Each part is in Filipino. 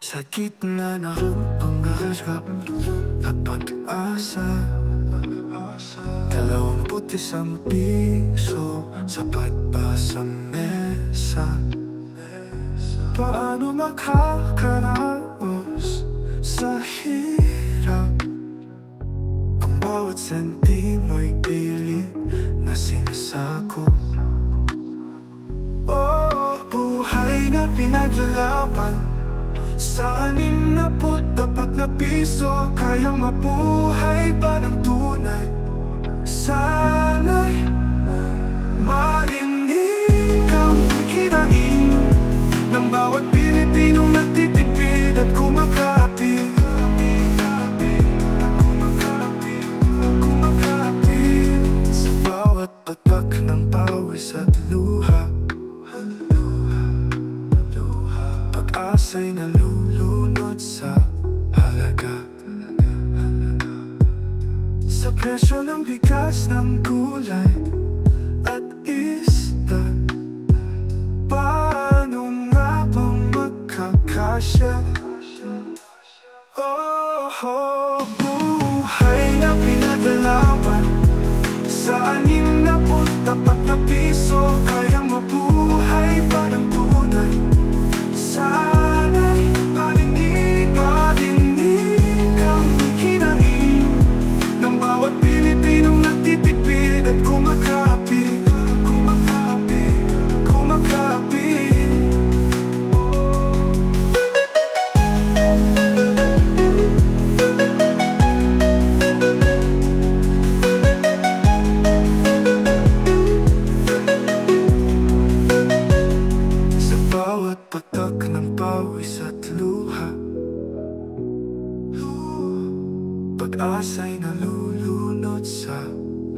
Sa gitna ng pangarap at pag-asa, 21 piso, sapat ba sa mesa? Paano makakaraos sa hirap kung bawat sentimo'y pilit na sinasako? Oh, buhay na pinaglalaban sa 64 na piso, kayang mabuhay ba ng tunay? Sana'y marinig ang kinain ng bawat Pilipinong nagtitipid at kumakapit. Sa bawat patak ng pawis at luha, pag-asa'y nalulunod sa halaga. Sa presyo ng bigas, ng gulay at isda, paano nga bang magkakasya? Oh, buhay na pinagdalawan sa 64 na piso, kayang mabuhay pa ng tunay? Sana'y marinig ang hinaing ng bawat Pilipinong nagtitipid at kumakapit. Sa bawat patak ng pawis at luha, pag-asa'y nalulunod sa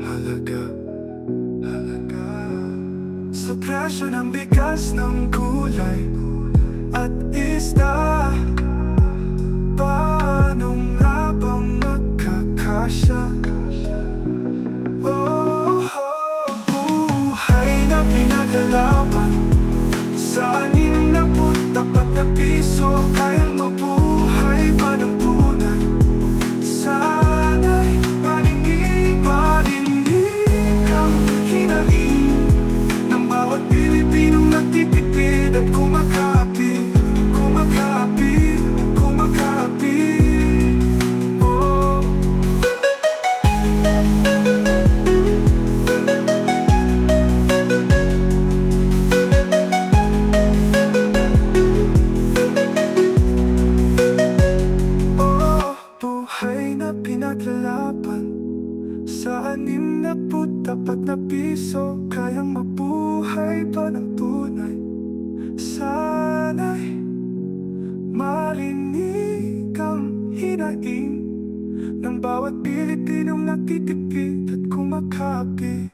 halaga. Sa presyo ng bigas, ng gulay at isda, paano nga bang magkakasya? Oh, buhay na pinaglalaban sa 64 na piso, kayang mabuhay ba ng tunay? Sana'y marinig ang hinaing ng bawat Pilipinong nagtitipid at kumakapit. Oh, buhay na pinaglalaban sa 64 na piso, kayang mabuhay pa ng tunay? Sana'y marinig ang hinaing ng bawat Pilipinong nagtitipid at kumakapit.